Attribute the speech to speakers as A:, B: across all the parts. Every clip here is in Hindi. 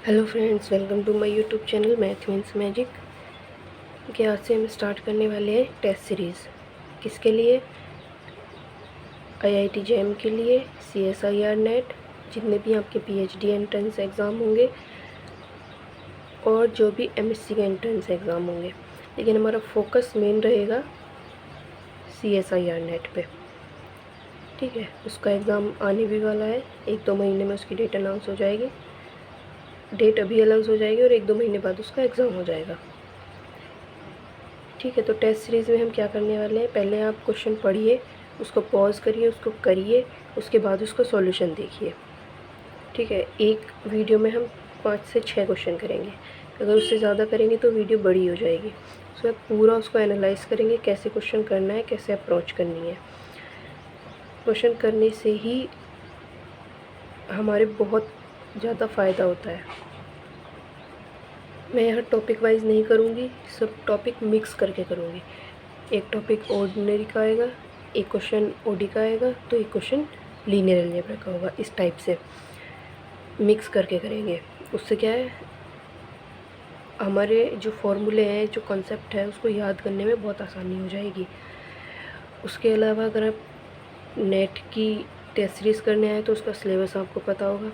A: Hello friends, welcome to my YouTube channel math means magic. कि आज से हम स्टार्ट करने वाले हैं टेस्ट सीरीज़। किसके लिए? आईआईटी जेईई के लिए, सीएसआईआर नेट, जितने भी आपके पीएचडी एंट्रेंस एग्ज़ाम होंगे और जो भी एमएससी के एंट्रेंस एग्ज़ाम होंगे। लेकिन हमारा फोकस मेन रहेगा सीएसआईआर नेट पे। ठीक है, उसका एग्ज़ाम आने भी वाला है। 1-2 महीने में उसकी डेट अनाउंस हो जाएगी। डेट अभी अनाउंस हो जाएगी और 1-2 महीने बाद उसका एग्ज़ाम हो जाएगा। ठीक है, तो टेस्ट सीरीज़ में हम क्या करने वाले हैं, पहले आप क्वेश्चन पढ़िए, उसको पॉज करिए, उसको करिए, उसके बाद उसका सॉल्यूशन देखिए। ठीक है, एक वीडियो में हम 5 से 6 क्वेश्चन करेंगे। अगर उससे ज़्यादा करेंगे तो वीडियो बड़ी हो जाएगी। उसमें पूरा उसको एनालाइज करेंगे, कैसे क्वेश्चन करना है, कैसे अप्रोच करनी है। क्वेश्चन करने से ही हमारे बहुत ज़्यादा फ़ायदा होता है। मैं यहाँ टॉपिक वाइज नहीं करूँगी, सब टॉपिक मिक्स करके करूँगी। एक टॉपिक ऑर्डिनरी का आएगा, एक क्वेश्चन ओडी का आएगा, तो एक क्वेश्चन लीनियर अलजेब्रा का होगा। इस टाइप से मिक्स करके करेंगे। उससे क्या है, हमारे जो फॉर्मूले हैं, जो कॉन्सेप्ट है, उसको याद करने में बहुत आसानी हो जाएगी। उसके अलावा अगर आप नेट की टेस्ट सीरीज़ करने आए तो उसका सिलेबस आपको पता होगा।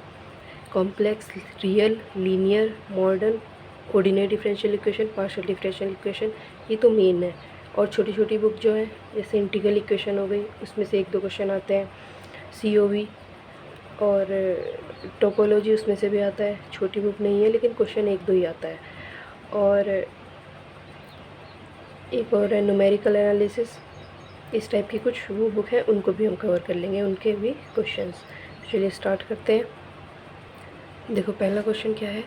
A: Complex, real, linear, modern, coordinate differential equation, partial differential equation, ये तो मेन है। और छोटी छोटी बुक जो है, जैसे इंटीग्रल इक्वेशन हो गई, उसमें से 1-2 क्वेश्चन आते हैं। सीओवी और टोपोलॉजी उसमें से भी आता है। छोटी बुक नहीं है लेकिन क्वेश्चन 1-2 ही आता है। और एक और है न्यूमेरिकल एनालिसिस। इस टाइप की कुछ वो बुक है, उनको भी हम कवर कर लेंगे, उनके भी क्वेश्चंस। चलिए स्टार्ट करते हैं। देखो पहला क्वेश्चन क्या है,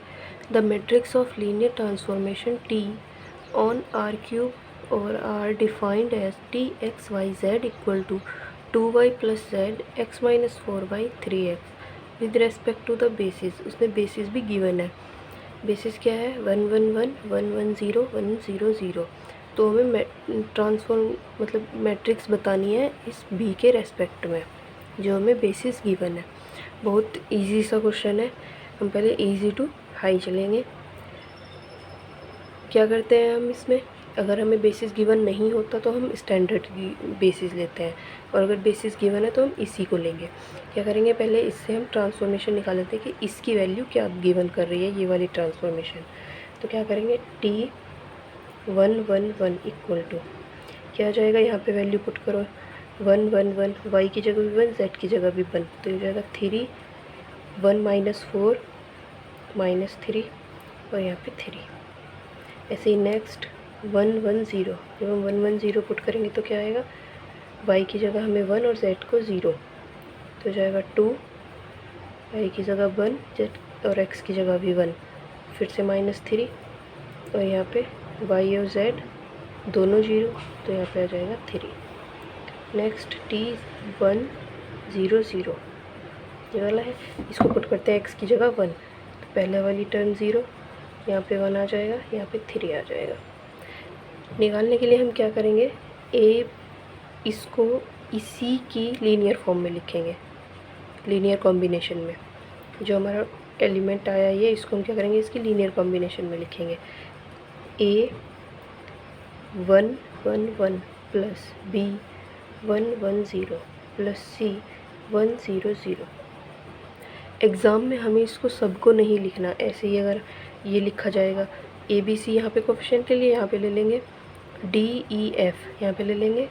A: the matrix of linear transformation T on R cube और R defined as T X Y Z equal to 2y + z x - 4y 3x with respect to the basis. उसमें बेसिस भी गिवन है। बेसिस क्या है, 1 1 1 1 1 0 1 0 0। तो हमें ट्रांसफॉर्म मतलब मैट्रिक्स बतानी है इस बी के रेस्पेक्ट में, जो हमें बेसिस गिवन है। बहुत इजी सा क्वेश्चन है। हम पहले इजी टू हाई चलेंगे। क्या करते हैं हम इसमें, अगर हमें बेसिस गिवन नहीं होता तो हम स्टैंडर्ड की बेसिस लेते हैं, और अगर बेसिस गिवन है तो हम इसी को लेंगे। क्या करेंगे, पहले इससे हम ट्रांसफॉर्मेशन निकाल लेते हैं कि इसकी वैल्यू क्या गिवन कर रही है, ये वाली ट्रांसफॉर्मेशन। तो क्या करेंगे, T 1 1 1 इक्वल टू क्या आ जाएगा, यहाँ पे वैल्यू पुट करो, 1 1 1, वाई की जगह भी 1, जेड की जगह भी 1, तो हो जाएगा 3 1 - 4 -3 और यहाँ पे 3। ऐसे ही नेक्स्ट 1 1 0, जब हम 1 1 0 पुट करेंगे तो क्या आएगा, वाई की जगह हमें 1 और जेड को 0, तो जाएगा 2, वाई की जगह 1, जेड और एक्स की जगह भी 1, फिर से -3 और यहाँ पे वाई और जेड दोनों 0, तो यहाँ पे आ जाएगा 3। नेक्स्ट T 1 0 0, ये वाला है, इसको पुट करते हैं एक्स की जगह 1, तो पहले वाली टर्म 0, यहाँ पे 1 आ जाएगा, यहाँ पे 3 आ जाएगा। निकालने के लिए हम क्या करेंगे, इसको इसी की लीनियर फॉर्म में लिखेंगे, लीनियर कॉम्बिनेशन में। जो हमारा एलिमेंट आया ये, इसको हम क्या करेंगे, इसकी लीनियर कॉम्बिनेशन में लिखेंगे। A 1 1 1 plus B 1 1 0 plus C 1 0 0। Exam में हमें इसको सबको नहीं लिखना, ऐसे ही अगर ये लिखा जाएगा, ABC यहाँ पे कोफिशिएंट के लिए यहाँ पे ले लेंगे, DEF यहाँ पे ले लेंगे,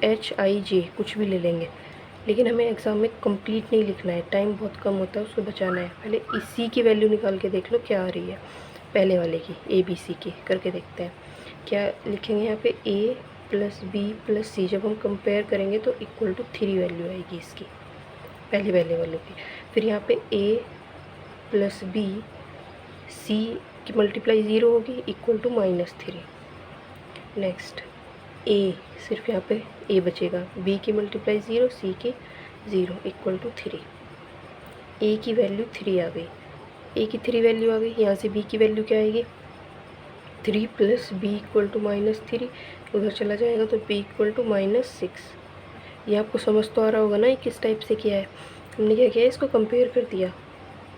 A: HIJ कुछ भी ले लेंगे, लेकिन हमें एग्ज़ाम में कंप्लीट नहीं लिखना है, टाइम बहुत कम होता है, उसको बचाना है। पहले इसी की वैल्यू निकाल के देख लो क्या आ रही है, पहले वाले की ABC की करके देखते हैं। क्या लिखेंगे यहाँ पे, A + B + C, जब हम कंपेयर करेंगे तो इक्वल टू 3 वैल्यू आएगी इसकी, पहले वाले की। फिर यहाँ पे A + B C की मल्टीप्लाई 0 होगी, इक्वल टू -3। नेक्स्ट A, सिर्फ यहाँ पे A बचेगा, B की मल्टीप्लाई 0, C की 0, इक्वल टू 3। A की वैल्यू 3 आ गई, A की 3 वैल्यू आ गई। यहाँ से B की वैल्यू क्या आएगी, 3 + B इक्वल टू -3, उधर चला जाएगा तो B इक्वल टू -6। ये आपको समझ तो आ रहा होगा ना, ये किस टाइप से किया है। हमने क्या किया है, इसको कंपेयर कर दिया,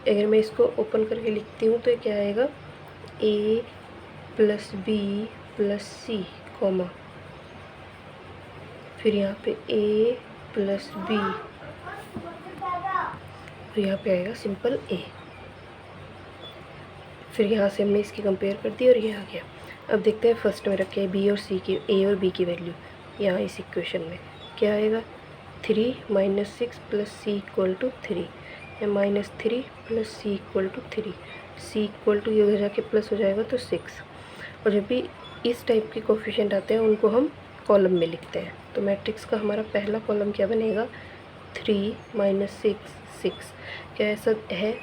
A: अगर मैं इसको ओपन करके लिखती हूँ तो ये क्या आएगा, a plus b plus c comma, फिर यहाँ पे a प्लस बी, और यहाँ पे आएगा सिंपल a। फिर यहाँ से हमने इसकी कंपेयर कर दी और ये आ गया। अब देखते हैं फर्स्ट में रखे बी और सी की, a और b की वैल्यू यहाँ इस इक्वेशन में क्या आएगा, 3 minus 6 plus c equal to 3, या minus 3 plus c equal to 3, c equal to ये उधर जाके प्लस हो जाएगा तो 6। और जब भी इस टाइप के कोफिशिएंट आते हैं उनको हम कॉलम में लिखते हैं। तो मैट्रिक्स का हमारा पहला कॉलम क्या बनेगा, 3 माइनस 6 6। क्या ऐसा है,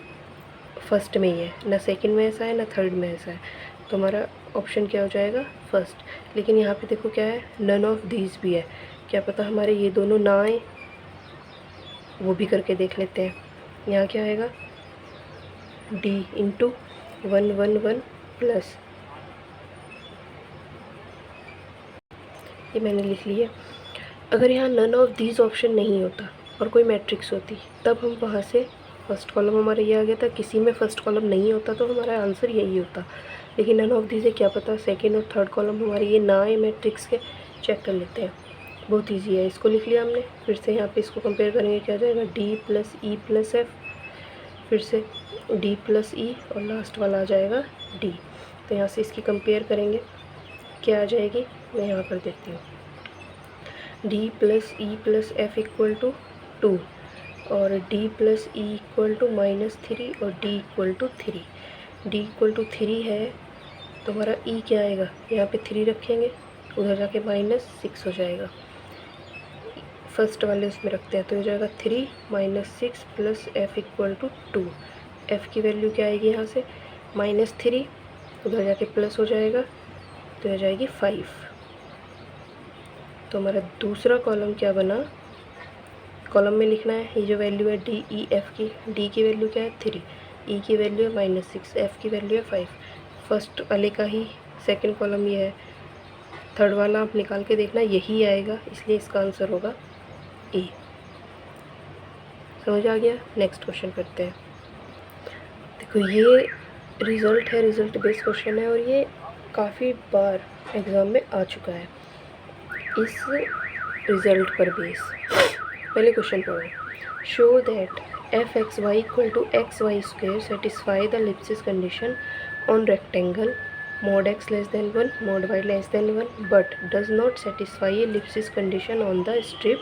A: फर्स्ट में ही है ना, सेकंड में ऐसा है ना थर्ड में ऐसा है, तो हमारा ऑप्शन क्या हो जाएगा, फर्स्ट। लेकिन यहाँ पे देखो क्या है, नन ऑफ दीज भी है, क्या पता हमारे ये दोनों ना आए, वो भी करके देख लेते हैं। यहाँ क्या आएगा, d इंटू 1 1 1 प्लस, ये मैंने लिख लिया। अगर यहाँ नन ऑफ दीज ऑप्शन नहीं होता और कोई मैट्रिक्स होती, तब हम वहाँ से फर्स्ट कॉलम हमारा ये आ गया था, किसी में फर्स्ट कॉलम नहीं होता तो हमारा आंसर यही होता। लेकिन नन ऑफ दीज है, क्या पता सेकंड और थर्ड कॉलम हमारे ये ना आए मैट्रिक्स के, चेक कर लेते हैं। बहुत इजी है, इसको लिख लिया हमने। फिर से यहाँ पे इसको कंपेयर करेंगे, क्या जाएगा, d plus e plus F, फिर से d प्लस ई, और लास्ट वाला आ जाएगा d। तो यहाँ से इसकी कंपेयर करेंगे, क्या आ जाएगी, मैं यहाँ कर देती हूँ, d plus e plus f equal to 2, और d plus e equal to -3, और d equal to 3। d equal to 3 है तो हमारा e क्या आएगा, यहाँ पे 3 रखेंगे, उधर जाके -6 हो जाएगा, फर्स्ट वाले उसमें रखते हैं, तो हो जाएगा 3 - 6 plus f equal to 2। f की वैल्यू क्या आएगी, यहाँ से -3, उधर जाके प्लस हो जाएगा, तो हो जाएगी 5। तो हमारा दूसरा कॉलम क्या बना, कॉलम में लिखना है ये जो वैल्यू है d e f की, d की वैल्यू क्या है 3, e की वैल्यू है -6, f की वैल्यू है 5। फर्स्ट वाले का ही सेकंड कॉलम ये है, थर्ड वाला आप निकाल के देखना यही आएगा, इसलिए इसका आंसर होगा ए। समझ आ गया। नेक्स्ट क्वेश्चन करते हैं। देखो ये रिज़ल्ट है, रिज़ल्ट बेस्ड क्वेश्चन है, और ये काफ़ी बार एग्ज़ाम में आ चुका है। इस रिज़ल्ट पर बेस पहले क्वेश्चन पढ़ो, show that f x y equal to x y square satisfy the Lipschitz condition on rectangle mod x less than 1 mod y less than 1 but does not satisfy ellipsis condition on the strip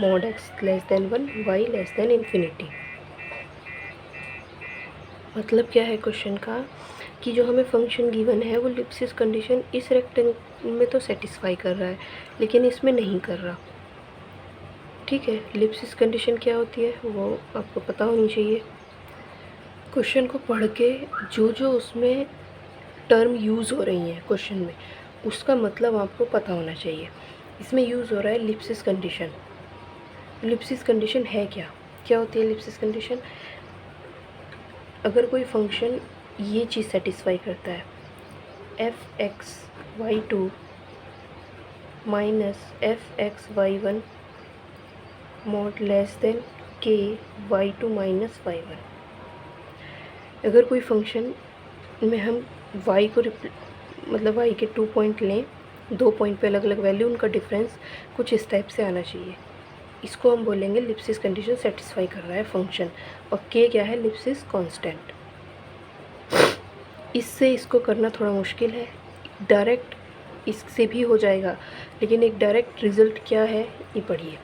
A: mod x less than 1 y less than infinity। मतलब क्या है क्वेश्चन का, कि जो हमें फंक्शन गिवन है वो एलिप्सिस कंडीशन इस रेक्टेंगल में तो सेटिस्फाई कर रहा है लेकिन इसमें नहीं कर रहा। ठीक है, एलिप्सिस कंडीशन क्या होती है वो आपको पता होनी चाहिए। क्वेश्चन को पढ़ के जो जो उसमें टर्म यूज़ हो रही हैं क्वेश्चन में, उसका मतलब आपको पता होना चाहिए। इसमें यूज़ हो रहा है एलिप्सिस कंडीशन। एलिप्सिस कंडीशन है क्या, क्या होती है एलिप्सिस कंडीशन, अगर कोई फंक्शन ये चीज़ सेटिस्फाई करता है, f x y 2 minus f x y 1 mod less than k y 2 minus y 1। अगर कोई फंक्शन में हम y को मतलब y के 2 पॉइंट लें, 2 पॉइंट पे अलग अलग वैल्यू, उनका डिफरेंस कुछ इस टाइप से आना चाहिए, इसको हम बोलेंगे एलिप्सिस कंडीशन सेटिस्फाई कर रहा है फंक्शन। और k क्या है, एलिप्सिस कांस्टेंट। इससे इसको करना थोड़ा मुश्किल है, डायरेक्ट इससे भी हो जाएगा, लेकिन एक डायरेक्ट रिजल्ट क्या है ये पढ़िए।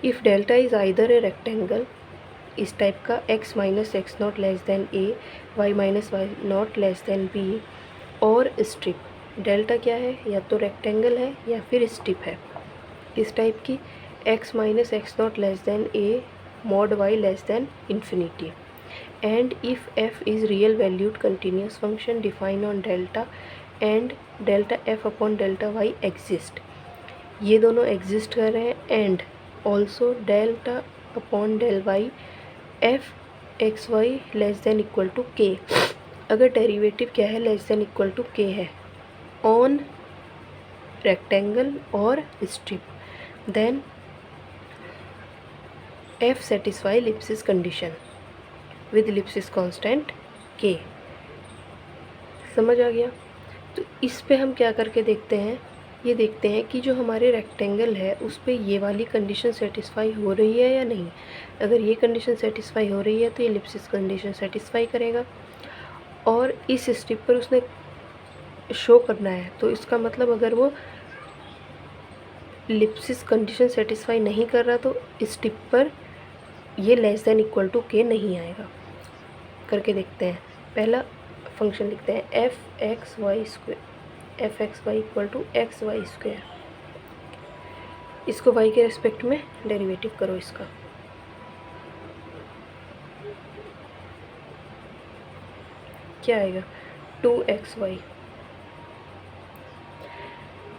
A: If delta is either a rectangle, इस टाइप का x minus x not less than a, y minus y not less than b, और स्ट्रिप। डेल्टा क्या है, या तो रेक्टेंगल है या फिर स्ट्रिप है इस टाइप की, x minus x not less than a mod y less than infinity, and if f is real valued continuous function define on delta and delta f upon delta y exist. ये दोनों एग्जिस्ट कर रहे हैं, and also delta upon del y f x y less than equal to k, अगर डेरिवेटिव क्या है, less than equal to k है ऑन रेक्टेंगल और strip, then f satisfy Lipschitz condition. With Lipschitz constant k। समझ आ गया? तो इस पे हम क्या करके देखते हैं, ये देखते हैं कि जो हमारे रेक्टेंगल है उस पे ये वाली कंडीशन सेटिस्फाई हो रही है या नहीं। अगर ये कंडीशन सेटिस्फाई हो रही है तो ये इलिप्सिस कंडीशन सेटिस्फाई करेगा, और इस स्टेप पर उसने शो करना है, तो इसका मतलब अगर वो इलिप्सिस कंडीशन सेटिस्फाई नहीं कर रहा तो इस टिप पर ये लेस देन इक्वल टू के नहीं आएगा। करके देखते हैं। पहला फंक्शन लिखते हैं f x y square, f x y equal to x y square. इसको वाई के रेस्पेक्ट में डेरिवेटिव करो इसका। क्या आएगा? 2xy,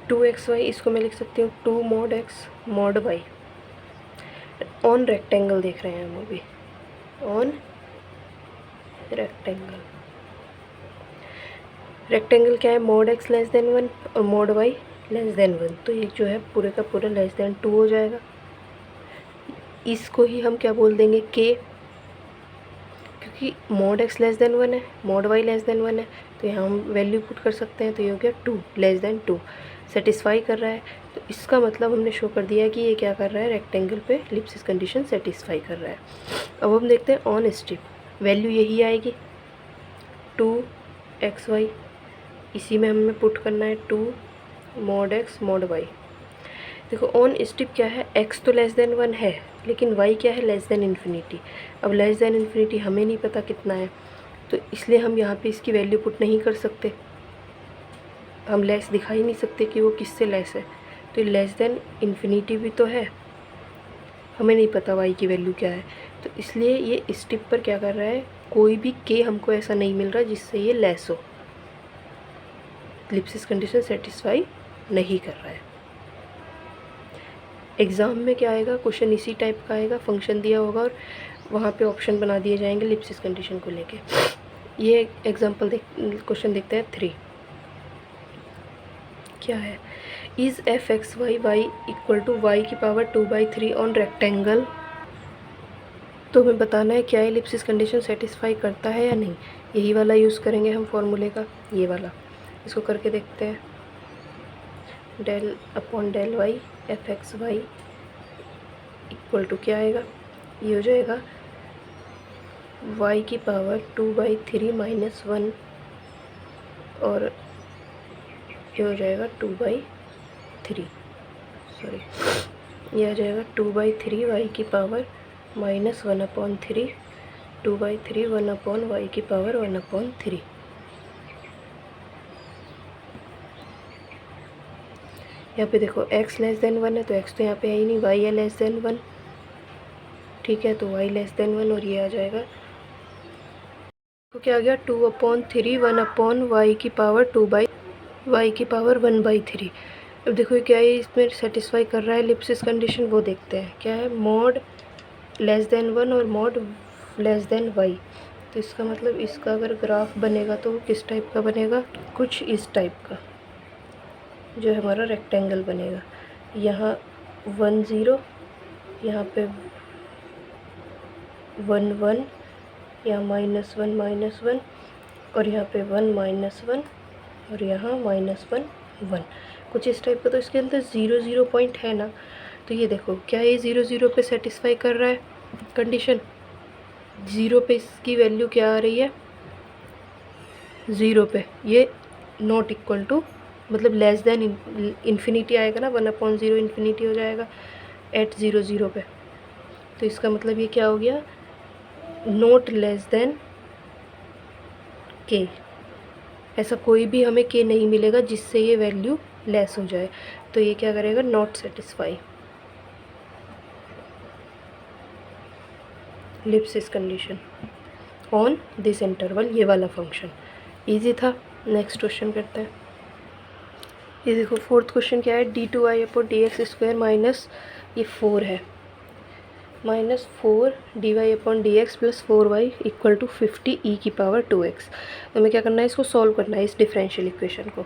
A: 2xy इसको मैं लिख सकती हूँ 2 mod x mod y। On rectangle देख रहे हैं हम अभी, ऑन रेक्टेंगल। रेक्टेंगल क्या है? mod x लेस देन 1 और mod y लेस देन 1, तो ये जो है पूरे का पूरा लेस देन 2 हो जाएगा। इसको ही हम क्या बोल देंगे? k, क्योंकि mod x लेस देन 1 है, mod y लेस देन 1 है, तो यहाँ हम वैल्यू पुट कर सकते हैं। तो ये हो गया 2 लेस देन 2, सेटिस्फाई कर रहा है। तो इसका मतलब हमने शो कर दिया है कि ये क्या कर रहा है, रेक्टेंगल पे इलिप्सिस कंडीशन सेटिस्फाई कर रहा है। अब हम देखते हैं ऑन स्ट्रिप, वैल्यू यही आएगी 2xy, इसी में हमें पुट करना है 2 mod x mod y। देखो ऑन स्ट्रिप क्या है, x तो लेस देन 1 है, लेकिन y क्या है? Less than infinity. अब लेस देन इन्फिनिटी हमें नहीं पता कितना है, तो इसलिए हम यहाँ पे इसकी वैल्यू पुट नहीं कर सकते। हम लेस दिखा ही नहीं सकते कि वो किससे लेस है, तो लेस देन इन्फिनिटी भी तो है, हमें नहीं पता y की वैल्यू क्या है। तो इसलिए ये स्ट्रिप पर क्या कर रहा है, कोई भी k हमको ऐसा नहीं मिल रहा जिससे ये लेस हो, इलिप्सिस कंडीशन सेटिस्फाई नहीं कर रहा है। एग्ज़ाम में क्या आएगा, क्वेश्चन इसी टाइप का आएगा, फंक्शन दिया होगा और वहाँ पे ऑप्शन बना दिए जाएंगे इलिप्सिस कंडीशन को लेके। ये एग्जांपल क्वेश्चन देखते हैं 3। क्या है? Is f x y y equal to y की पावर 2/3 ऑन रेक्टेंगल। तो हमें बताना है क्या इलिप्सिस कंडीशन सेटिस्फाई करता है या नहीं। यही वाला यूज़ करेंगे हम फॉर्मूले का, ये वाला। इसको करके देखते हैं। Del upon del y f x y equal to क्या आएगा, ये हो जाएगा y की पावर 2/3 माइनस 1, और ये हो जाएगा 2/3, सॉरी ये आ जाएगा 2/3 y की पावर माइनस 1/3, 2/3 1/, y की पावर 1/3। यहाँ पे देखो x लेस देन 1 है, तो x तो यहाँ पे है ही नहीं, y है लेस देन 1, ठीक है, तो y लेस देन 1, और ये आ जाएगा तो क्या आ गया 2/3 1/y की पावर 2/y की पावर 1/3। अब देखो ये क्या है, इसमें सेटिस्फाई कर रहा है इलिप्सिस कंडीशन, वो देखते हैं क्या है, mod लेस देन 1 और mod लेस देन y। तो इसका मतलब इसका अगर ग्राफ बनेगा तो वो किस टाइप का बनेगा, कुछ इस टाइप का, जो हमारा रेक्टेंगल बनेगा। यहाँ 1 0, यहाँ पे 1 1, यहाँ -1 और यहाँ पे 1 -1 और यहाँ -1 1, कुछ इस टाइप का। तो इसके अंदर 0 0 पॉइंट है ना, तो ये देखो क्या ये 0 0 पे सेटिस्फाई कर रहा है कंडीशन। 0 पे इसकी वैल्यू क्या आ रही है, 0 पे ये नॉट इक्वल टू, मतलब लेस देन इन्फिनिटी आएगा ना, 1/0 इन्फिनिटी हो जाएगा एट 0 0 पे। तो इसका मतलब ये क्या हो गया, नॉट लेस देन के। ऐसा कोई भी हमें के नहीं मिलेगा जिससे ये वैल्यू लेस हो जाए, तो ये क्या करेगा, not satisfy ellipsis condition on this interval. ये वाला फंक्शन इजी था। नेक्स्ट क्वेश्चन करते हैं। ये देखो फोर्थ क्वेश्चन क्या है, d2y/dx² माइनस ये 4 है, -4 dy/dx + 4y equal to 50 e की पावर 2x। तो हमें क्या करना है, इसको सॉल्व करना है, इस डिफरेंशियल इक्वेशन को।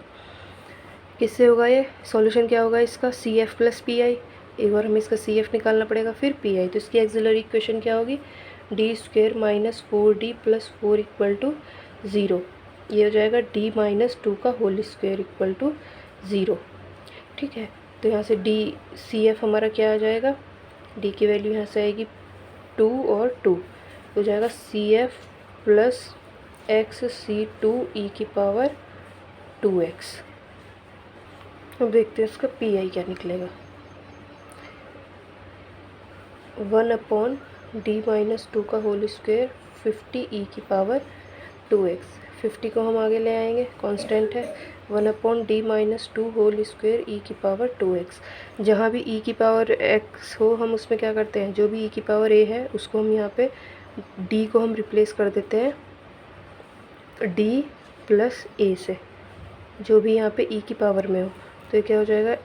A: किससे होगा ये सॉल्यूशन, क्या होगा इसका, CF + PI। एक बार हमें इसका CF निकालना पड़ेगा, फिर PI। तो इसकी एक्सिलरी इक्वेशन क्या होगी, d square minus 4d plus 4 equal to 0। ये हो जाएगा d माइनस 2 का होल स्क्वेयर इक्वल टू 0। ठीक है, तो यहाँ से डी सी एफ हमारा क्या आ जाएगा, डी की वैल्यू यहाँ से आएगी 2 और 2, हो जाएगा सी एफ प्लस एक्स सी 2 ई की पावर 2x। अब देखते हैं इसका पी आई क्या निकलेगा। 1 डी माइनस 2 का होल स्क्वेयर 50 ई की पावर 2x। 50 को हम आगे ले आएंगे, कांस्टेंट है। 1 डी माइनस 2 होल स्क्वेयर ई की पावर 2x। जहाँ भी ई की पावर x हो हम उसमें क्या करते हैं, जो भी ई की पावर a है उसको हम यहाँ पे d को हम रिप्लेस कर देते हैं d प्लस a से, जो भी यहाँ पे ई की पावर में हो। तो ये क्या हो जाएगा,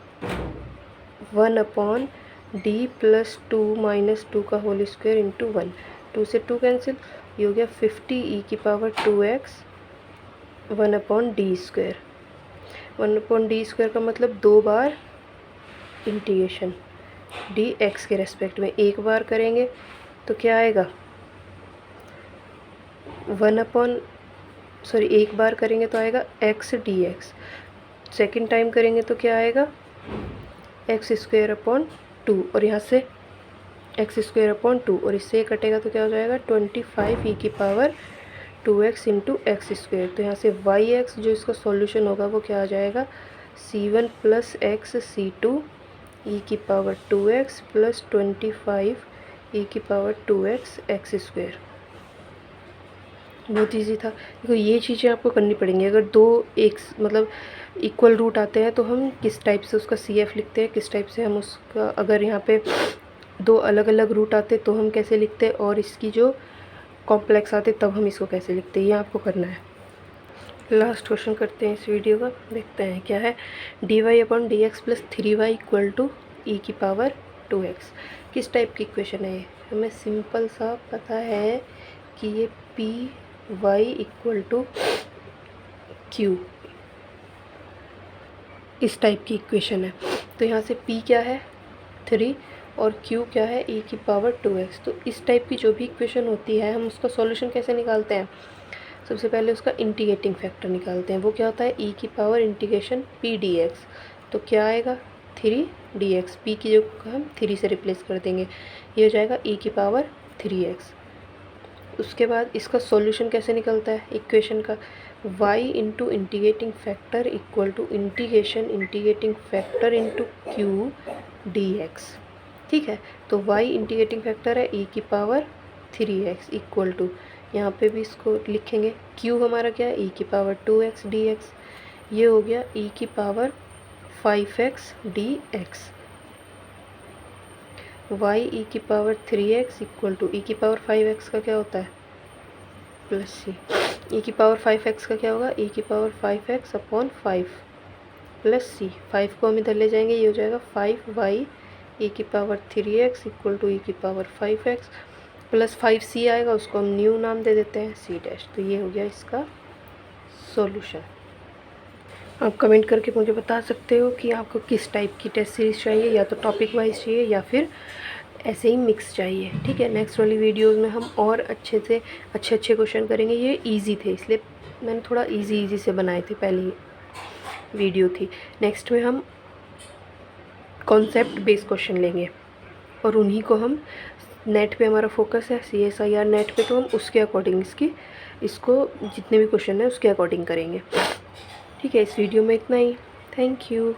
A: 1 डी प्लस 2 माइनस 2 का होल स्क्वेयर इंटू 1। 2 से 2 कैंसिल, ये हो गया 50 ई की power 2x 1 D square. 1 D square का मतलब 2 बार इंटीग्रेशन डी एक्स के रेस्पेक्ट में। एक बार करेंगे तो क्या आएगा, एक बार करेंगे तो आएगा x D x. Second time करेंगे तो क्या आएगा, एक्स स्क्वेयर अपॉन 2, और यहाँ से एक्स स्क्वेयर अपॉन 2, और इससे कटेगा तो क्या हो जाएगा 25 ई की power 2x into x square. तो यहाँ से वाई एक्स जो इसका सॉल्यूशन होगा वो क्या आ जाएगा, c1 प्लस एक्स सी2 ई की पावर 2x प्लस 25 ई की पावर 2x एक्स स्क्वेयर। बहुत ईजी था। देखो ये चीज़ें आपको करनी पड़ेंगी। अगर दो एक मतलब इक्वल रूट आते हैं तो हम किस टाइप से उसका CF लिखते हैं, किस टाइप से हम उसका, अगर यहाँ पे दो अलग अलग रूट आते तो हम कैसे लिखते हैं, और इसकी जो कॉम्प्लेक्स आते तब हम इसको कैसे लिखते हैं, ये आपको करना है। लास्ट क्वेश्चन करते हैं इस वीडियो का, देखते हैं क्या है। D Y upon D X plus 3y equal to E की पावर 2x। किस टाइप की इक्वेशन है ये, हमें सिंपल सा पता है कि ये p y equal to q, इस टाइप की इक्वेशन है। तो यहाँ से p क्या है 3 और q क्या है e की पावर 2x। तो इस टाइप की जो भी इक्वेशन होती है हम उसका सॉल्यूशन कैसे निकालते हैं, सबसे पहले उसका इंटीग्रेटिंग फैक्टर निकालते हैं। वो क्या होता है, e की पावर इंटीग्रेशन p dx। तो क्या आएगा 3 dx, p की जो हम 3 से रिप्लेस कर देंगे, ये हो जाएगा e की पावर 3x। उसके बाद इसका सॉल्यूशन कैसे निकलता है इक्वेशन का, y into integrating factor equal to integration integrating factor into q dx। ठीक है, तो y इंटीग्रेटिंग फैक्टर है e की पावर 3x इक्वल टू, यहाँ पे भी इसको लिखेंगे, q हमारा क्या है e की पावर 2x dx, ये हो गया e की power 5x dx। y e की power 3x equal to e की पावर 5x का क्या होता है प्लस c, e की पावर 5x का क्या होगा e की power 5x upon 5 plus c। 5 को हम इधर ले जाएंगे, ये हो जाएगा 5y e की power 3x equal to e की पावर 5x प्लस 5c आएगा, उसको हम न्यू नाम दे देते हैं c डैश। तो ये हो गया इसका सॉल्यूशन। आप कमेंट करके मुझे बता सकते हो कि आपको किस टाइप की टेस्ट सीरीज़ चाहिए, या तो टॉपिक वाइज चाहिए या फिर ऐसे ही मिक्स चाहिए। ठीक है, नेक्स्ट वाली वीडियोस में हम और अच्छे से अच्छे क्वेश्चन करेंगे। ये इजी थे इसलिए मैंने थोड़ा इजी से बनाए थे, पहली वीडियो थी। नेक्स्ट में हम कॉन्सेप्ट बेस्ड क्वेश्चन लेंगे और उन्हीं को हम, नेट पे हमारा फोकस है CSIR नेट पे, तो हम उसके अकॉर्डिंग इसको जितने भी क्वेश्चन है उसके अकॉर्डिंग करेंगे। ठीक है, इस वीडियो में इतना ही। Thank you.